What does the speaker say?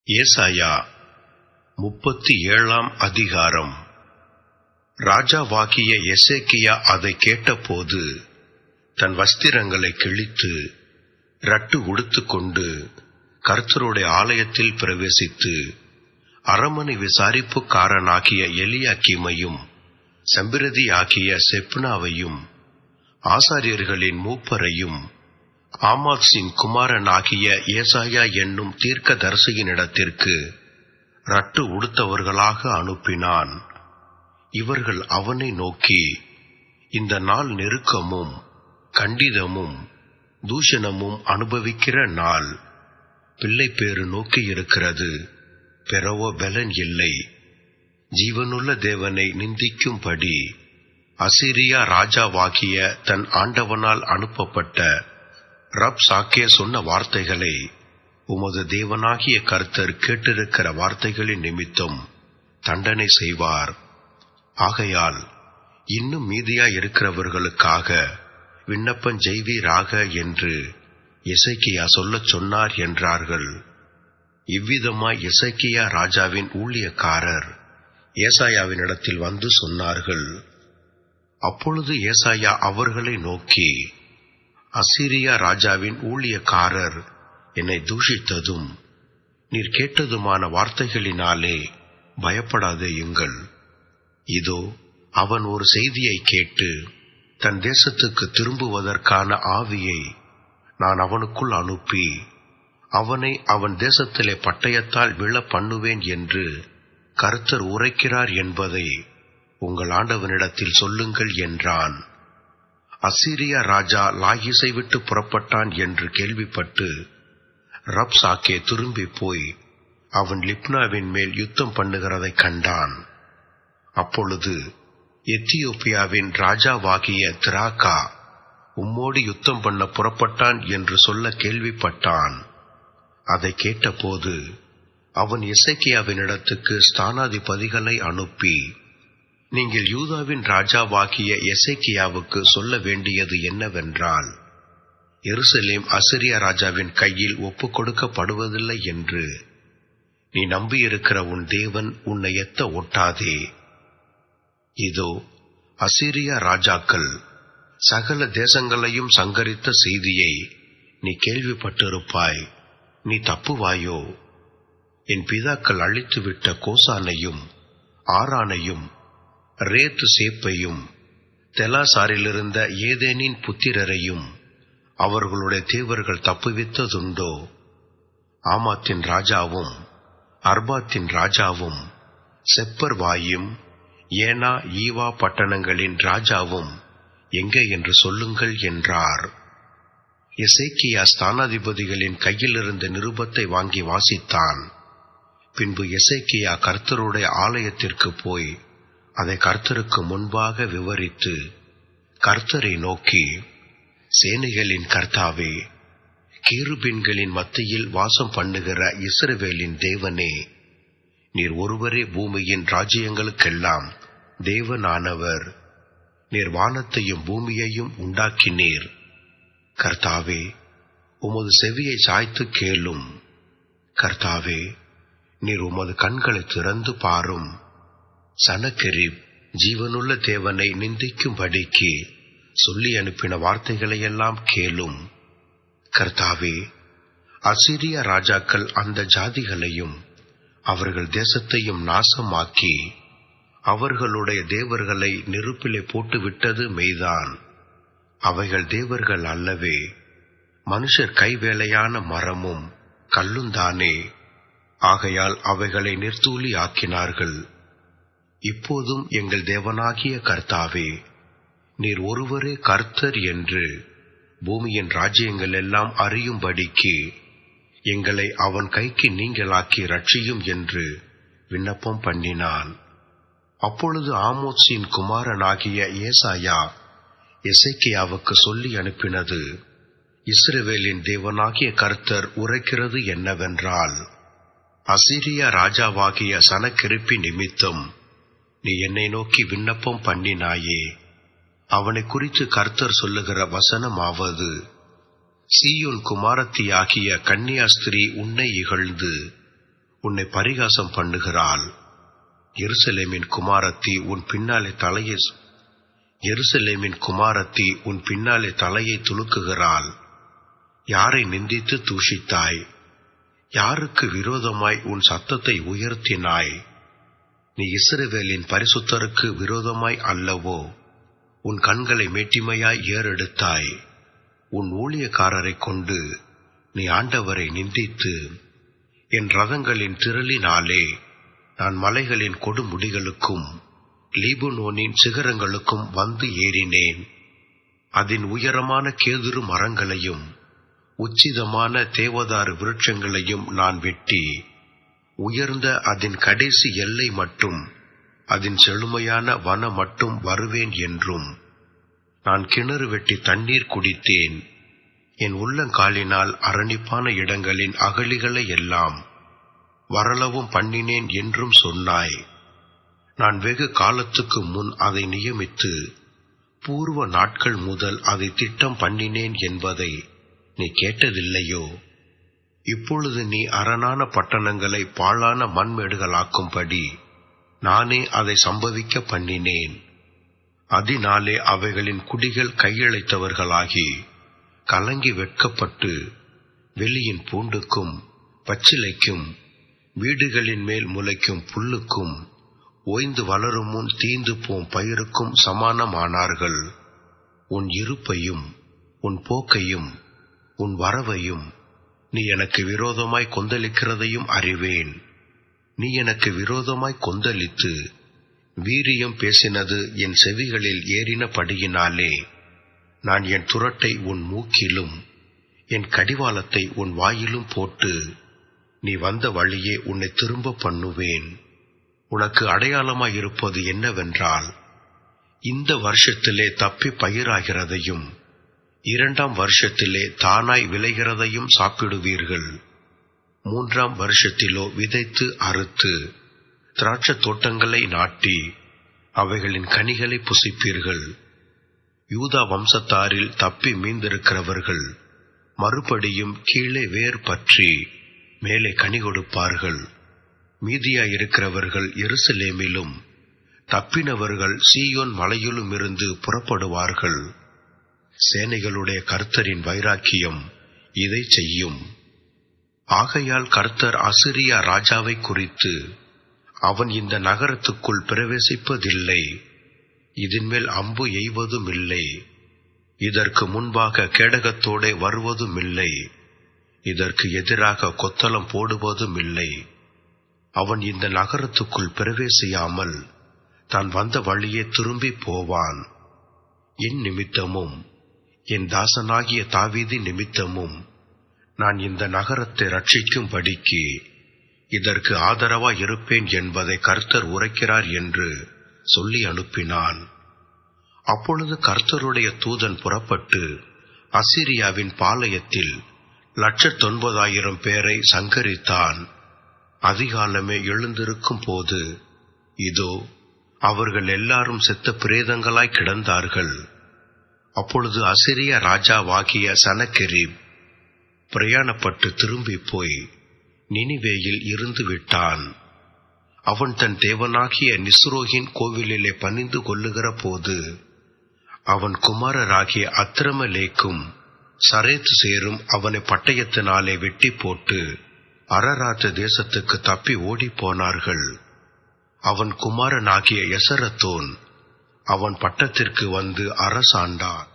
ஏசாயா 37 அதிகாரம். ராஜாவாகிய எசேக்கியா அதை கேட்டபோது தன் வஸ்திரங்களை கிழித்து ரட்டு உடுத்துக்கொண்டு கர்த்தருடைய ஆலயத்தில் பிரவேசித்து அரமனை விசாரிப்புக்காரனாகிய எலியாக்கீமையும் செம்பிரதியாகிய செப்னாவையும் ஆசாரியர்களின் மூப்பரையும் ஆமாத்சின் குமாரனாகிய ஏசாயா என்னும் தீர்க்கதரிசியினிடத்திற்கு ரட்டு உடுத்தவர்களாக அனுப்பினான். இவர்கள் அவனை நோக்கி, இந்த நாள் நெருக்கமும் கண்டிதமும் தூஷணமும் அனுபவிக்கிற நாள். பிள்ளை பேறு நோக்கி இருக்கிறது, பெறவோ பலன் இல்லை. ஜீவனுள்ள தேவனை நிந்திக்கும்படி அசீரியா ராஜாவாகிய தன் ஆண்டவனால் அனுப்பப்பட்ட ரப்சாக்கே சொன்ன வார்த்தைகளை உமது தேவனாகிய கர்த்தர் கேட்டிருக்கிற வார்த்தைகளின் நிமித்தம் தண்டனை செய்வார். ஆகையால் இன்னும் மீதியாயிருக்கிறவர்களுக்காக விண்ணப்பம் செய்வீராக என்று எசேக்கியா சொல்லச் சொன்னார் என்றார்கள். இவ்விதமாய் எசேக்கியா ராஜாவின் ஊழியக்காரர் ஏசாயாவினிடத்தில் வந்து சொன்னார்கள். அப்பொழுது ஏசாயா அவர்களை நோக்கி, அசீரியா ராஜாவின் ஊழியக்காரர் என்னை தூஷித்ததும் நீர் கேட்டதுமான வார்த்தைகளினாலே பயப்படாதேயுங்கள். இதோ, அவன் ஒரு செய்தியை கேட்டு தன் தேசத்துக்கு திரும்புவதற்கான ஆவியை நான் அவனுக்குள் அனுப்பி அவனை அவன் தேசத்திலே பட்டயத்தால் விழ பண்ணுவேன் என்று கர்த்தர் உரைக்கிறார் என்பதை உங்கள் ஆண்டவனிடத்தில் சொல்லுங்கள் என்றான். அசீரியா ராஜா லாகீசை விட்டு புறப்பட்டான் என்று கேள்விப்பட்டு ரப்சாக்கே திரும்பி போய் அவன் லிப்னாவின் மேல் யுத்தம் பண்ணுகிறதை கண்டான். அப்பொழுது எத்தியோப்பியாவின் ராஜாவாகிய திராக்கா உம்மோடு யுத்தம் பண்ண புறப்பட்டான் என்று சொல்ல கேள்விப்பட்டான். அதை கேட்டபோது அவன் எசேக்கியாவினிடத்துக்கு ஸ்தானாதிபதிகளை அனுப்பி, நீங்கள் யூதாவின் ராஜாவாகிய எசேக்கியாவுக்கு சொல்ல வேண்டியது என்னவென்றால், எருசலேம் அசீரியா ராஜாவின் கையில் ஒப்புக் கொடுக்கப்படுவதில்லை என்று நீ நம்பியிருக்கிற உன் தேவன் உன்னை எத்த ஒட்டாதே. இதோ, அசீரியா ராஜாக்கள் சகல தேசங்களையும் சங்கரித்த செய்தியை நீ கேள்விப்பட்டிருப்பாய். நீ தப்புவாயோ? என் பிதாக்கள் அழித்துவிட்ட கோசானையும் ஆரானையும் ரேத்து சேப்பையும் தெலாசாரிலிருந்த ஏதேனின் புத்திரரையும் அவர்களுடைய தேவர்கள் தப்புவித்ததுண்டோ? ஆமாத்தின் ராஜாவும் அர்பாத்தின் ராஜாவும் செப்பர்வாயும் ஏனா ஈவா பட்டணங்களின் ராஜாவும் எங்கே என்று சொல்லுங்கள் என்றார். எசேக்கியா ஸ்தானாதிபதிகளின் கையிலிருந்த நிருபத்தை வாங்கி வாசித்தான். பின்பு எசேக்கியா கர்த்தருடைய ஆலயத்திற்கு போய் அதை கர்த்தருக்கு முன்பாக விவரித்து கர்த்தரை நோக்கி, சேனைகளின் கர்த்தாவே, கேருபீன்களின் மத்தியில் வாசம் பண்ணுகிற இஸ்ரவேலின் தேவனே, நீர் ஒருவரே பூமியின் ராஜ்யங்களுக்கெல்லாம் தேவனானவர். நீர் வானத்தையும் பூமியையும் உண்டாக்கினீர். கர்த்தாவே, உமது செவியை சாய்த்து கேளும். கர்த்தாவே, நீர் உமது கண்களை திறந்து பாரும். சனகெரிப் ஜீவனுள்ள தேவனை நிந்திக்கும்படிக்கு சொல்லி அனுப்பின வார்த்தைகளையெல்லாம் கேளும். கர்த்தாவே, அசீரியா ராஜாக்கள் அந்த ஜாதிகளையும் அவர்கள் தேசத்தையும் நாசமாக்கி அவர்களுடைய தேவர்களை நெருப்பிலே போட்டுவிட்டது மெய்தான். அவைகள் தேவர்கள் அல்லவே, மனுஷர் கைவேலையான மரமும் கல்லுந்தானே. ஆகையால் அவைகளை நிர்த்தூளி ஆக்கினார்கள். இப்போதும் எங்கள் தேவனாகிய கர்த்தாவே, நீர் ஒருவரே கர்த்தர் என்று பூமியின் ராஜ்யங்கள் எல்லாம் அறியும்படிக்கு எங்களை அவன் கைக்கு நீங்களாக்கி ரட்சியும் என்று விண்ணப்பம் பண்ணினான். அப்பொழுது ஆமோத்சின் குமாரனாகிய ஏசாயா எசேக்கியாவுக்கு சொல்லி அனுப்பினது, இஸ்ரவேலின் தேவனாகிய கர்த்தர் உரைக்கிறது என்னவென்றால், அசீரியா ராஜாவாகிய சனகெரிப்பின் நிமித்தம் நீ என்னை நோக்கி விண்ணப்பம் பண்ணினாயே. அவனை குறித்து கர்த்தர் சொல்லுகிற வசனமாவது, சீயோன் குமாரத்தியாகிய கன்னியாஸ்திரீ உன்னை இகழ்ந்து உன்னை பரிகாசம் பண்ணுகிறாள். எருசலேமின் குமாரத்தி உன் பின்னாலே தலையை துலுக்குகிறாள். யாரை நிந்தித்து தூஷித்தாய்? யாருக்கு விரோதமாய் உன் சத்தத்தை உயர்த்தினாய்? நீ இஸ்ரவேலின் பரிசுத்தருக்கு விரோதமாய் அல்லவோ உன் கண்களை மேட்டிமையாய் ஏறெடுத்தாய்? உன் ஊழியக்காரரை கொண்டு நீ ஆண்டவரை நிந்தித்து, என் ரதங்களின் திரளினாலே நான் மலைகளின் கொடுமுடிகளுக்கும் லீபனோனின் சிகரங்களுக்கும் வந்து ஏறினேன். அதன் உயரமான கேதுரு மரங்களையும் உச்சிதமான தேவதாரு விருட்சங்களையும் நான் வெட்டி, உயர்ந்த அதன் கடைசி எல்லை மட்டும், அதன் செழுமையான வன மட்டும் வருவேன் என்றும், நான் கிணறு வெட்டி தண்ணீர் குடித்தேன். என் உள்ளங்காலினால் அரணிப்பான இடங்களின் அகழிகளை எல்லாம் வரளவும் பண்ணினேன் என்றும் சொன்னாய். நான் வெகு காலத்துக்கு முன் அதை நியமித்து பூர்வ நாட்கள் முதல் அதை திட்டம் பண்ணினேன் என்பதை நீ கேட்டதில்லையோ? இப்பொழுது நீ அரணான பட்டணங்களை பாழான மண்மேடுகளாக்கும்படி நானே அதை சம்பவிக்க பண்ணினேன். அதனாலே அவைகளின் குடிகள் கையழைத்தவர்களாகி கலங்கி வெட்கப்பட்டு வெளியின் பூண்டுக்கும் பச்சிலைக்கும் வீடுகளின் மேல் முளைக்கும் புல்லுக்கும் ஓய்ந்து வளரும் முன் தீந்து போம் பயிருக்கும் சமானமானார்கள். உன் இருப்பையும் உன் போக்கையும் உன் வரவையும் நீ எனக்கு விரோதமாய் கொந்தளிக்கிறதையும் அறிவேன். நீ எனக்கு விரோதமாய் கொந்தளித்து வீரியம் பேசினது என் செவிகளில் ஏறினபடியினாலே நான் என் துரட்டை உன் மூக்கிலும் என் கடிவாளத்தை உன் வாயிலும் போட்டு நீ வந்த வழியே உன்னை திரும்ப பண்ணுவேன். உனக்கு அடையாளமாயிருப்பது என்னவென்றால், இந்த வருஷத்திலே தப்பி பயிராகிறதையும் 2ஆம் வருஷத்திலே தானாய் விளைகிறதையும் சாப்பிடுவீர்கள். 3ஆம் வருஷத்திலோ விதைத்து அறுத்து திராட்சை தோட்டங்களை நாட்டி அவைகளின் கனிகளை புசிப்பீர்கள். யூதா வம்சத்தாரில் தப்பி மீந்திருக்கிறவர்கள் மறுபடியும் கீழே வேர் பற்றி மேலே கனி கொடுப்பார்கள். மீதியாயிருக்கிறவர்கள் எருசலேமிலும் தப்பினவர்கள் சீயோன் மலையிலுமிருந்து புறப்படுவார்கள். சேனைகளுடைய கர்த்தரின் வைராக்கியம் இதை செய்யும். ஆகையால் கர்த்தர் அசிரியா ராஜாவை குறித்து, அவன் இந்த நகரத்துக்குள் பிரவேசிப்பதில்லை, இதன்மேல் அம்பு எய்வதும் இல்லை, இதற்கு முன்பாக கேடகத்தோடே வருவதுமில்லை, இதற்கு எதிராக கொத்தளம் போடுவதும் இல்லை. அவன் இந்த நகரத்துக்குள் பிரவேசியாமல் தான் வந்த வழியே திரும்பி போவான். என் நிமித்தமும் என் தாசனாகிய தாவீது நிமித்தமும் நான் இந்த நகரத்தை ரட்சிக்கும்படிக்கு இதற்கு ஆதரவாய் இருப்பேன் என்பதை கர்த்தர் உரைக்கிறார் என்று சொல்லி அனுப்பினான். அப்பொழுது கர்த்தருடைய தூதன் புறப்பட்டு அசீரியாவின் பாளையத்தில் 190,000 பேரை சங்கரித்தான். அதிகாலமே எழுந்திருக்கும் போது இதோ அவர்கள் எல்லாரும் செத்த பிரேதங்களாய் கிடந்தார்கள். அப்பொழுது அசிரிய ராஜாவாகிய சனகெரிப் பிரயாணப்பட்டு திரும்பி போய் நினிவேயில் இருந்து விட்டான். அவன் தன் தேவனாகிய நிஸ்ரோகின் கோவிலிலே பணிந்து கொள்ளுகிற போது அவன் குமாரராகிய அத்ரமலேக்கும் சரேத் சேரும் அவனை பட்டயத்தினாலே வெட்டி போட்டு அரராத் தேசத்துக்கு தப்பி ஓடி போனார்கள். அவன் குமாரனாகிய எசரத்தோன் அவன் பட்டத்திற்கு வந்து அரசாண்டான்.